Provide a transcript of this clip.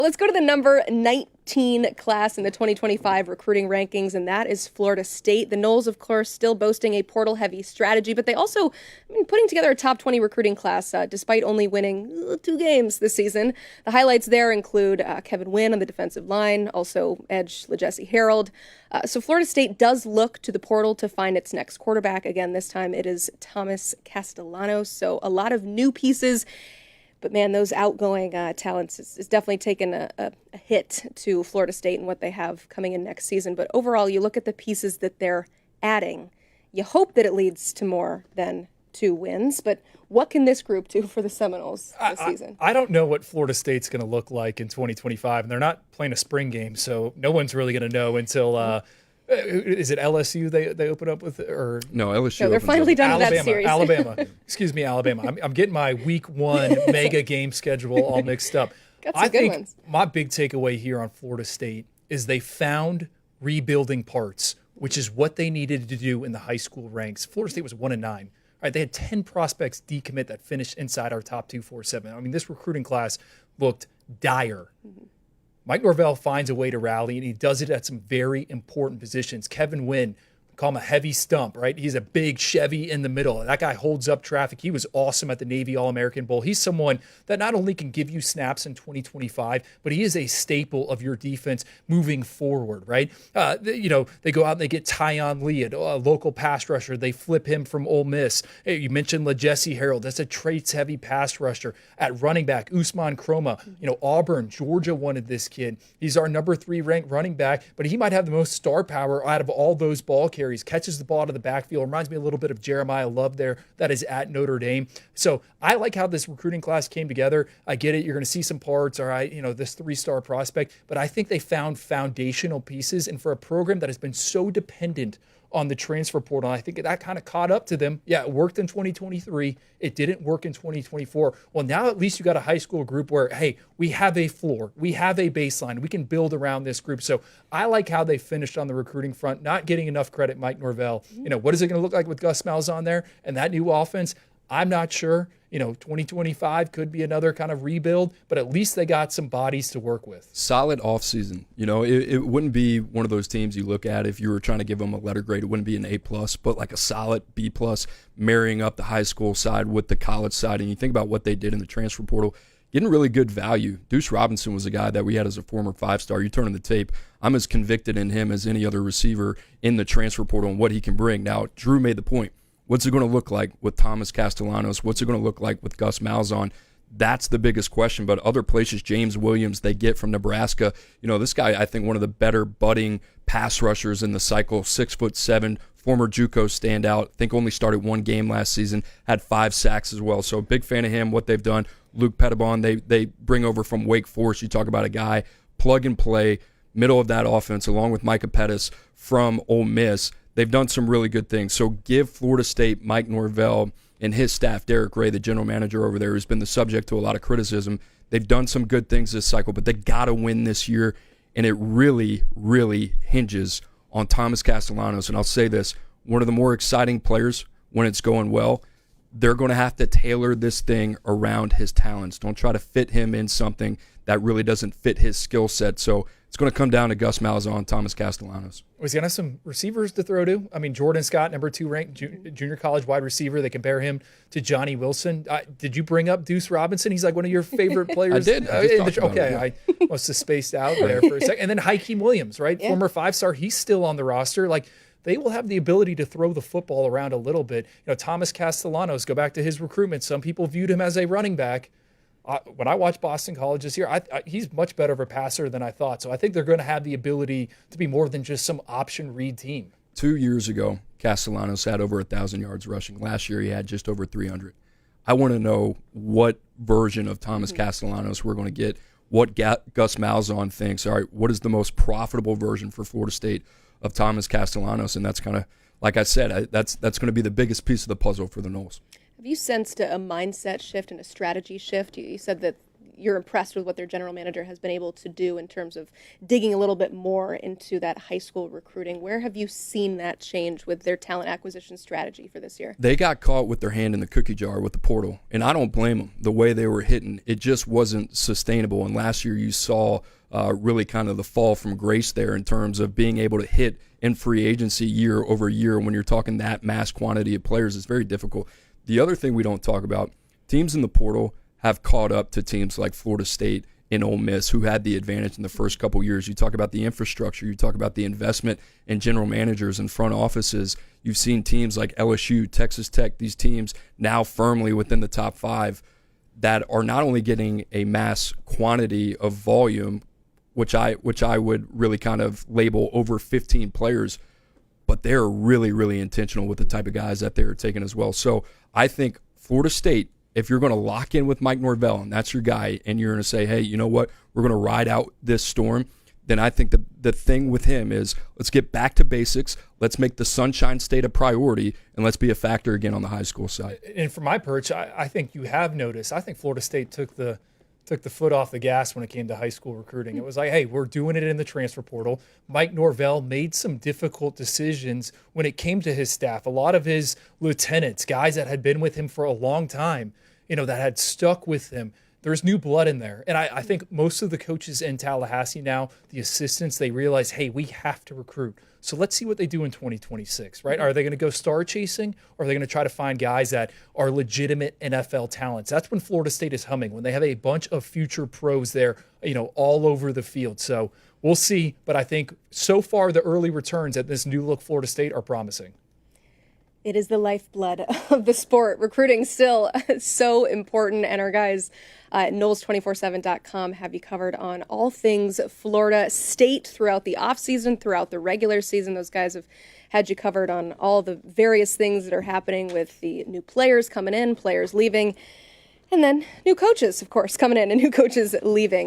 Let's go to the number 19 class in the 2025 recruiting rankings, and that is Florida State. The Noles, of course, still boasting a portal-heavy strategy, but they also putting together a top 20 recruiting class despite only winning 2 games this season. The highlights there include Kevin Wynn on the defensive line, also edge LeJesse Harold. So Florida State does look to the portal to find its next quarterback. Again, this time it is Thomas Castellanos, so a lot of new pieces. But, man, those outgoing talents is definitely taken a hit to Florida State and what they have coming in next season. But overall, you look at the pieces that they're adding. You hope that it leads to more than 2 wins. But what can this group do for the Seminoles this season? I don't know what Florida State's going to look like in 2025. And they're not playing a spring game, so no one's really going to know until is it LSU they open up with? Or no, LSU. No, they're finally done with that series. Alabama. Excuse me, Alabama. I'm getting my week 1 mega game schedule all mixed up. Got some good ones. My big takeaway here on Florida State is they found rebuilding parts, which is what they needed to do in the high school ranks. Florida State was 1-9. All right, they had 10 prospects decommit that finished inside our top 247. I mean, this recruiting class looked dire. Mm-hmm. Mike Norvell finds a way to rally, and he does it at some very important positions. Kevin Wynn, call him a heavy stump, right? He's a big Chevy in the middle. That guy holds up traffic. He was awesome at the Navy All-American Bowl. He's someone that not only can give you snaps in 2025, but he is a staple of your defense moving forward, right? They go out and they get Tyon Lee, a local pass rusher. They flip him from Ole Miss. Hey, you mentioned LeJesse Harold. That's a traits-heavy pass rusher. At running back, Usman Kroma. Auburn, Georgia wanted this kid. He's our number 3 ranked running back, but he might have the most star power out of all those ball carriers. Catches the ball out of the backfield. Reminds me a little bit of Jeremiah Love there. That is at Notre Dame. So I like how this recruiting class came together. I get it. You're going to see some parts, all right, this 3-star prospect. But I think they found foundational pieces. And for a program that has been so dependent on the transfer portal, I think that kind of caught up to them. Yeah, it worked in 2023. It didn't work in 2024. Well, now at least you got a high school group where, hey, we have a floor. We have a baseline. We can build around this group. So I like how they finished on the recruiting front, not getting enough credit, Mike Norvell. What is it going to look like with Gus Malzahn there and that new offense? I'm not sure. 2025 could be another kind of rebuild, but at least they got some bodies to work with. Solid offseason. It wouldn't be one of those teams you look at if you were trying to give them a letter grade. It wouldn't be an A+, but like a solid B+, marrying up the high school side with the college side. And you think about what they did in the transfer portal, getting really good value. Deuce Robinson was a guy that we had as a former 5-star. You turn on the tape, I'm as convicted in him as any other receiver in the transfer portal and what he can bring. Now, Drew made the point. What's it going to look like with Thomas Castellanos? What's it going to look like with Gus Malzahn? That's the biggest question. But other places, James Williams, they get from Nebraska. This guy, I think, one of the better budding pass rushers in the cycle, 6'7", former JUCO standout. I think only started 1 game last season, had 5 sacks as well. So big fan of him, what they've done. Luke Petagna, they bring over from Wake Forest. You talk about a guy, plug and play, middle of that offense, along with Micah Pettis from Ole Miss. They've done some really good things. So give Florida State, Mike Norvell, and his staff, Derek Ray, the general manager over there, who's been the subject to a lot of criticism. They've done some good things this cycle, but they got to win this year, and it really, really hinges on Thomas Castellanos. And I'll say this, one of the more exciting players when it's going well. They're going to have to tailor this thing around his talents. Don't try to fit him in something that really doesn't fit his skill set. So it's going to come down to Gus Malzahn, Thomas Castellanos. Was he going to have some receivers to throw to? I mean, Jordan Scott, number 2 ranked junior college wide receiver. They compare him to Johnny Wilson. Did you bring up Deuce Robinson? He's like one of your favorite players. I did. I must have spaced out there for a second. And then Hakeem Williams, right? Yeah. Former 5-star. He's still on the roster. They will have the ability to throw the football around a little bit. Thomas Castellanos, go back to his recruitment. Some people viewed him as a running back. When I watched Boston College this year, he's much better of a passer than I thought. So I think they're going to have the ability to be more than just some option read team. 2 years ago, Castellanos had over 1,000 yards rushing. Last year, he had just over 300. I want to know what version of Thomas Castellanos we're going to get, what Gus Malzahn thinks. All right, what is the most profitable version for Florida State of Thomas Castellanos? And that's kind of, like I said, that's going to be the biggest piece of the puzzle for the Noles. Have you sensed a mindset shift and a strategy shift? You said that you're impressed with what their general manager has been able to do in terms of digging a little bit more into that high school recruiting. Where have you seen that change with their talent acquisition strategy for this year? They got caught with their hand in the cookie jar with the portal, and I don't blame them. The way they were hitting, it just wasn't sustainable. And last year you saw really kind of the fall from grace there in terms of being able to hit in free agency year over year. When you're talking that mass quantity of players, it's very difficult. The other thing we don't talk about, teams in the portal have caught up to teams like Florida State and Ole Miss, who had the advantage in the first couple years. You talk about the infrastructure, you talk about the investment in general managers and front offices. You've seen teams like LSU, Texas Tech, these teams now firmly within the top 5 that are not only getting a mass quantity of volume, which I would really kind of label over 15 players, but they're really, really intentional with the type of guys that they're taking as well. So I think Florida State, if you're going to lock in with Mike Norvell and that's your guy, and you're going to say, hey, you know what, we're going to ride out this storm, then I think the thing with him is let's get back to basics. Let's make the Sunshine State a priority, and let's be a factor again on the high school side. And from my perch, I think you have noticed, I think Florida State took the foot off the gas when it came to high school recruiting. It was like, hey, we're doing it in the transfer portal. Mike Norvell made some difficult decisions when it came to his staff. A lot of his lieutenants, guys that had been with him for a long time, that had stuck with him. There's new blood in there. And I think most of the coaches in Tallahassee now, the assistants, they realize, hey, we have to recruit. So let's see what they do in 2026, right? Are they going to go star chasing, or are they going to try to find guys that are legitimate NFL talents? That's when Florida State is humming, when they have a bunch of future pros there, all over the field. So we'll see. But I think so far the early returns at this new look Florida State are promising. It is the lifeblood of the sport. Recruiting still so important. And our guys at Noles247.com have you covered on all things Florida State throughout the offseason, throughout the regular season. Those guys have had you covered on all the various things that are happening with the new players coming in, players leaving, and then new coaches, of course, coming in and new coaches leaving.